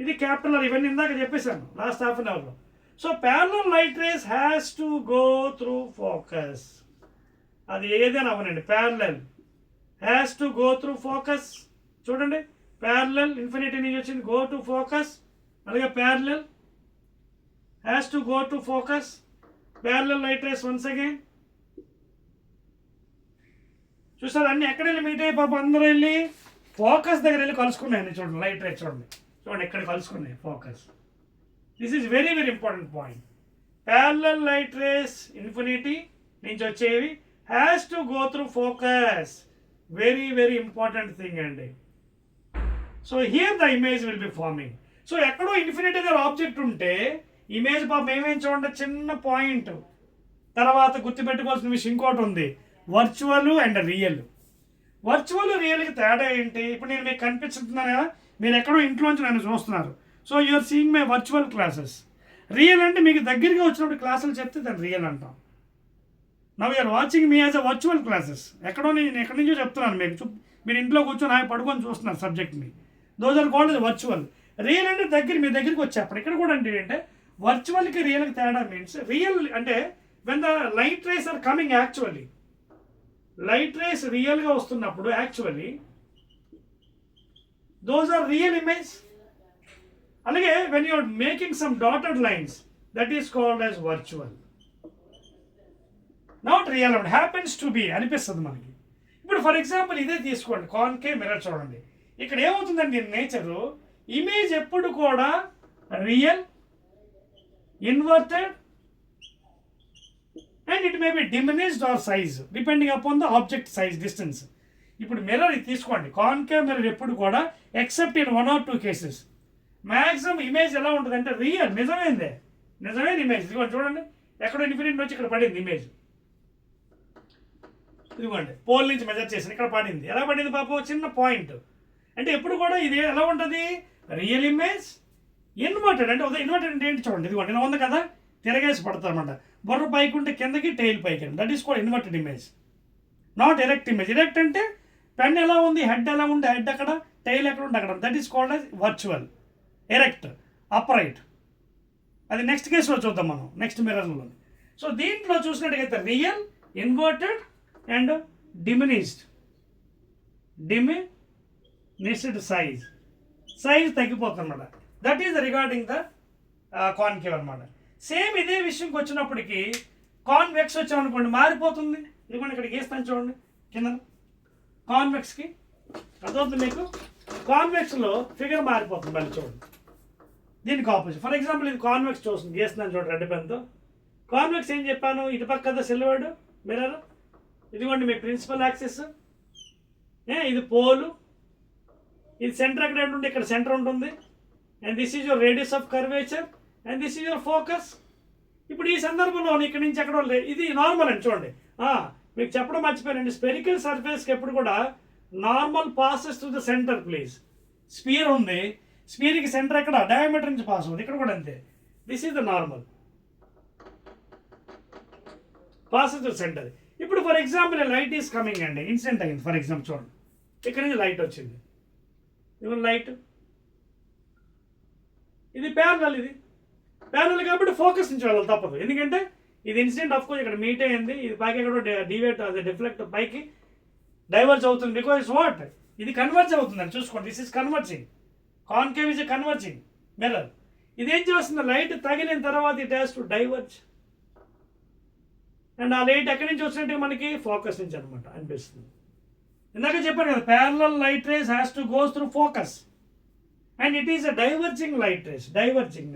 ఇది క్యాపిటల్ ఆర్. ఇవన్నీ ఇందాక చెప్పేశాను లాస్ట్ హాఫ్ అన్ అవర్లో. So parallel light rays has to go through focus. అది ఏదైనా అవనండి, parallel has to go through focus. చూడండి ప్యారలల్ ఇన్ఫినిటీ నుంచి వచ్చింది, గో టు ఫోకస్. అలాగే parallel has to go to focus. Parallel light rays once again. చూసారు అన్ని ఎక్కడ వెళ్ళి మీట్ అయ్యి పాప అందరూ వెళ్ళి ఫోకస్ దగ్గర వెళ్ళి కలుసుకున్నాయండి. చూడండి లైట్ రేస్ చూడండి, చూడండి ఎక్కడ కలుసుకున్నాయి focus. This is very very important point. Parallel light rays infinity నుంచి వచ్చేవి has to go through focus. Very very important thing అండి. So here the image will be forming. So ఎక్కడో ఇన్ఫినిటీ దగ్గర object ఉంటే ఇమేజ్ పాపం ఏమేమి చూడండి, చిన్న పాయింట్. తర్వాత గుర్తుపెట్టుకోవాల్సిన విషయం ఇంకోటి ఉంది, వర్చువల్ అండ్ రియల్. వర్చువల్ రియల్కి తేడా ఏంటి? ఇప్పుడు నేను మీకు కనిపిస్తున్నాను కదా, మీరు ఎక్కడో ఇంట్లోంచి నన్ను చూస్తున్నారు. So you're seeing my virtual classes. Real అంటే మీకు దగ్గరికి వచ్చినప్పుడు క్లాసులు చెప్తే దాన్ని రియల్ అంటాం. Now you're watching me as a virtual classes. ఎక్కడో నేను ఎక్కడి నుంచో చెప్తున్నాను మీకు, మీరు ఇంట్లో కూర్చొని ఆయన పడుకొని చూస్తున్నారు సబ్జెక్ట్ని. Those are called virtual. Real అంటే మీ దగ్గరికి వచ్చేప్పుడు. ఇక్కడ కూడా అంటే వర్చువల్కి రియల్కి తేడా మీన్స్, రియల్ అంటే when the light rays are coming, actually light rays రియల్గా వస్తున్నప్పుడు actually those are real image. అలాగే when you're making some dotted lines, that is called as virtual, not real. అప్పుడు హ్యాపెన్స్ టు బి అనిపిస్తుంది మనకి. ఇప్పుడు for example ఇదే తీసుకోండి, concave mirror చూడండి. ఇక్కడ ఏమవుతుందండి నేచరు, ఇమేజ్ ఎప్పుడు కూడా real, inverted and it may be diminished or size depending upon the object size distance. ఇప్పుడు మిర్రర్ ఇది తీసుకోండి, కాన్కేవ్ మిర్రర్ ఎప్పుడు కూడా except in 1 or 2 cases maximum image ఎలా ఉంటుంది అంటే రియల్, నిజమైన ఇమేజ్. ఇదిగోండి చూడండి, ఎక్కడో ఇన్ఫినిటీ వచ్చి ఇక్కడ పడింది ఇమేజ్. ఇదిగోండి పోల్ నుంచి మెజర్ చేసింది, ఇక్కడ పడింది. ఎలా పడింది పాపం? చిన్న పాయింట్. అంటే ఎప్పుడు కూడా ఇది ఎలా ఉంటుంది? Real image, inverted. అంటే ఇన్వర్టెడ్ అంటే ఏంటి చూడండి, ఇదిగోండి ఇలా ఉంది కదా, తిరగేసి పడుతుంది అనమాట. బొర్ర పైకి ఉంటే కిందకి, టైల్ పైకి. That is called inverted image, not erect image. Erect అంటే పెన్ ఎలా ఉంది, హెడ్ ఎలా ఉంది, హెడ్ అక్కడ, టైల్ ఎక్కడ ఉంటే అక్కడ. That is called as virtual. Erect, upright, అది నెక్స్ట్ కేసులో చూద్దాం మనం, నెక్స్ట్ మిర్రర్లో. సో దీంట్లో చూసినట్టుగైతే real, inverted and diminished size తగ్గిపోతుంది అనమాట. That is regarding the concave అనమాట. సేమ్ ఇదే విషయంకి వచ్చినప్పటికీ కాన్వెక్స్ వచ్చామనుకోండి మారిపోతుంది. ఇదిగోండి ఇక్కడ గీస్తాను చూడండి కింద, కాన్వెక్స్కి అర్థమవుతుంది మీకు. కాన్వెక్స్లో ఫిగర్ మారిపోతుంది మళ్ళీ చూడండి, దీనికి ఆపోజిట్. ఫర్ ఎగ్జాంపుల్ ఇది కాన్వెక్స్ చూస్తుంది, గీస్తున్నాను చూడండి రెడ్ పెన్తో. కాన్వెక్స్ ఏం చెప్పాను, ఇటు పక్క కదా సిల్వర్డ్ మిర్రర్, ఇదిగోండి మీ ప్రిన్సిపల్ యాక్సిస్, ఇది పోలు, ఇది సెంటర్ ఎక్కడ ఉంటుంది, ఇక్కడ సెంటర్ ఉంటుంది. And this is your radius of curvature and this is your focus. ఇప్పుడు ఈ సందర్భంలో ఇక్కడ నుంచి ఎక్కడ ఇది నార్మల్ అని చూడండి. మీకు చెప్పడం మర్చిపోయానండి, స్పెరికల్ సర్ఫేస్కి ఎప్పుడు కూడా normal passes to the centre please. Sphere ఉంది, స్పియర్కి సెంటర్ ఎక్కడ, డయామీటర్ నుంచి పాస్ అవుతుంది. ఇక్కడ కూడా అంతే, this is the normal passes to centre. ఇప్పుడు for example light is coming అండి, ఇన్సిడెంట్ అయింది. ఫర్ ఎగ్జాంపుల్ చూడండి, ఇక్కడ నుంచి లైట్ వచ్చింది, ఇవన్నీ లైట్, ఇది ప్యారలల్, ఇది ప్యారలల్ కాబట్టి ఫోకస్ నుంచి వెళ్ళాలి తప్పదు. ఎందుకంటే ఇది ఇన్సిడెంట్ ఆఫ్ కోర్స్ ఇక్కడ మీట్ అయింది, ఇది పైకి ఎక్కడో డివేట్ అది డిఫ్లెక్ట్ పైకి డైవర్జ్ అవుతుంది. బికాస్ వాట్, ఇది కన్వర్జ్ అవుతుందని చూసుకోండి. This is converging, concave is converging mirror. ఇదేం చేస్తుంది, లైట్ తగిలిన తర్వాత it has to diverge. And ఆ లైట్ ఎక్కడి నుంచి వచ్చినట్టు మనకి ఫోకస్ నుంచి అనమాట అనిపిస్తుంది. ఇందాక చెప్పాను కదా, parallel light rays has to goes through focus and it is a diverging light rays. Diverging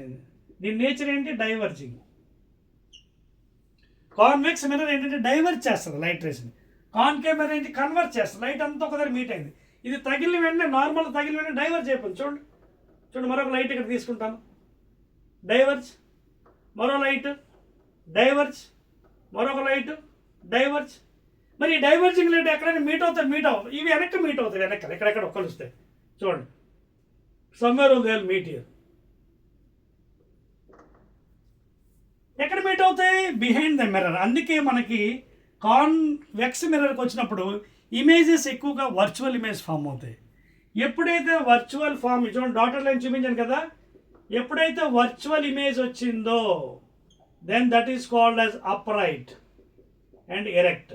దీని నేచర్ ఏంటి? డైవర్జింగ్. కాన్వెక్స్ మిర్రర్ ఏంటంటే డైవర్జ్ చేస్తుంది లైట్ రేస్ని. కాన్కేవ్ మిర్రర్ ఏంటి? కన్వర్ట్ చేస్తుంది. లైట్ అంతా ఒక దగ్గర మీట్ అయింది. ఇది తగిలిన వెంటనే, నార్మల్ తగిలిన వెంటనే డైవర్జ్ అయిపోయింది. చూడండి చూడండి, మరొక లైట్ ఇక్కడ తీసుకుంటాను, డైవర్జ్, మరో లైట్ డైవర్జ్, మరొక లైట్ డైవర్జ్. మరి ఈ డైవర్జింగ్ లైట్ ఎక్కడైనా మీట్ అవుతాయి? మీట్ అవ్వదు. ఇవి వెనక్కి మీట్ అవుతాయి, వెనక్కి ఎక్కడెక్కడ కలుస్తాయి. చూడండి, somewhere on they will meet here. ఎక్కడ మీట్ అవుతాయి? Behind the mirror. అందుకే మనకి కాన్వెక్స్ మిర్రర్కి వచ్చినప్పుడు ఇమేజెస్ ఎక్కువగా వర్చువల్ ఇమేజ్ ఫామ్ అవుతాయి. ఎప్పుడైతే వర్చువల్ ఫామ్, చూడండి డాటర్ లైన్ చూపించాను కదా, ఎప్పుడైతే వర్చువల్ ఇమేజ్ వచ్చిందో then that is called as upright and erect.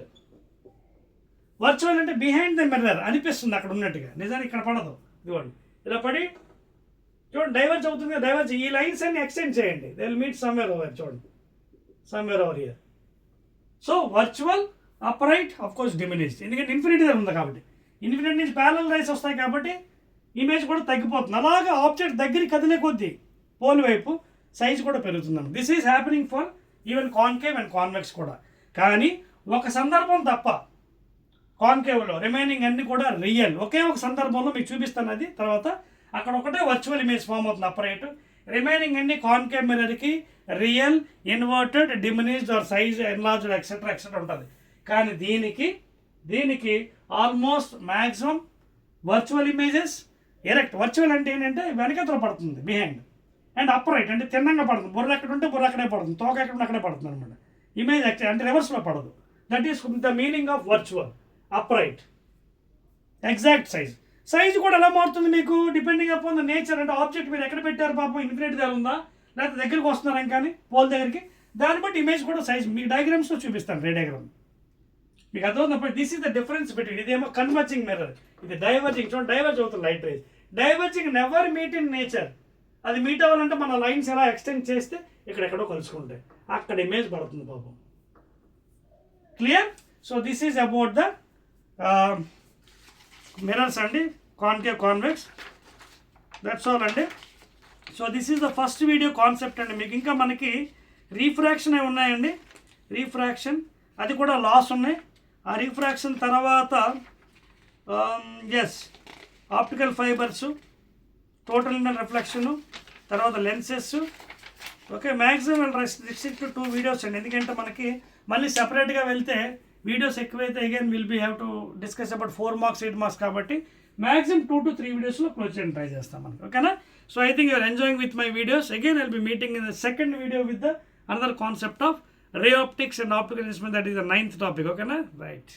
Virtual అంటే బిహైండ్ ద మిర్రర్ అనిపిస్తుంది అక్కడ ఉన్నట్టుగా, నిజానికి ఇక్కడ పడదు. ఇదిగోండి ఇలా పడి చూడండి డైవర్జ్ అవుతుంది కదా. డైవర్జ్, ఈ లైన్స్ అన్ని ఎక్స్టెండ్ చేయండి, they will meet somewhere over. చూడండి somewhere over here. So virtual, upright, of course diminished, ఎందుకంటే ఇన్ఫినిటీ దగ్గర ఉంది కాబట్టి. ఇన్ఫినిటీ నుంచి ప్యారలల్ రైస్ వస్తాయి కాబట్టి ఇమేజ్ కూడా తగ్గిపోతుంది. అలాగా ఆబ్జెక్ట్ దగ్గరికి కదిలే కొద్దీ పోల్ వైపు సైజ్ కూడా పెరుగుతుంది. This is happening for even concave and convex కూడా. కానీ ఒక సందర్భం తప్ప కాన్కేవ్లో రిమైనింగ్ అన్ని కూడా రియల్. ఒకే ఒక సందర్భంలో మీకు చూపిస్తాను అది తర్వాత. అక్కడ ఒకటే వర్చువల్ ఇమేజ్ ఫామ్ అవుతుంది అప్రైట్. రిమైనింగ్ అన్ని కాన్కేవ్ మిర్రర్కి real, inverted, diminished or size enlarged etcetera etcetera ఉంటుంది. కానీ దీనికి almost maximum virtual images erect. Virtual అంటే ఏంటంటే వెనకతలో పడుతుంది, బిహైండ్. అండ్ అప్రైట్ అంటే తిన్నంగా పడుతుంది. బుర్ర ఎక్కడ ఉంటే బుర్ర అక్కడే పడుతుంది, తోక ఎక్కడ ఉంటే అక్కడే పడుతుంది అనమాట. ఇమేజ్ అంటే రివర్స్లో పడదు. That is the meaning of virtual, upright. Exact size కూడా ఎలా మారుతుంది మీకు? Depending upon the nature. అంటే ఆబ్జెక్ట్ మీరు ఎక్కడ పెట్టారు పాపం, ఇన్ఫినిటీ దగ్గర ఉందా లేకపోతే దగ్గరికి వస్తున్నారా కానీ పోల్ దగ్గరికి, దాన్ని బట్టి ఇమేజ్ కూడా సైజ్ మీకు డయాగ్రామ్స్లో చూపిస్తాను. రే డయాగ్రామ్ మీకు అర్థమవుతున్నప్పుడు this is the difference between. ఇదేమో కన్వర్జింగ్ మిర్రర్, ఇది డైవర్జింగ్. చూడండి డైవర్జ్ అవుతుంది light rays. Diverging never meet in nature. అది మీట్ అవ్వాలంటే మన లైన్స్ ఎలా ఎక్స్టెండ్ చేస్తే ఇక్కడెక్కడో కలుసుకుంటాయి, అక్కడ ఇమేజ్ పడుతుంది పాపం. Clear? So this is about the mirrors అండి, కాన్కేవ్, కాన్వెక్స్. దట్స్ ఆల్ అండి. So this is the first video concept అండి. మీకు ఇంకా మనకి రీఫ్రాక్షన్ అవి ఉన్నాయండి. రీఫ్రాక్షన్ అది కూడా లాస్ ఉన్నాయి. ఆ రీఫ్రాక్షన్ తర్వాత optical fibres, total inner reflection, తర్వాత lenses. Okay, maximum restrict to 2 videos అండి. ఎందుకంటే మనకి మళ్ళీ సెపరేట్గా వెళ్తే వీడియోస్ ఎక్కువైతే again will be have to discuss about 4 marks 8 marks కాబట్టి మ్యాక్సిమం 2 to 3 వీడియోస్లో క్లోజ్ చేయడానికి ట్రై చేస్తాం మనకి. ఓకేనా? So I think you're enjoying with my videos. Again I'll be meeting in the second video with the another concept of ray optics and optical instrument, that is the 9th topic. Okay na? Right.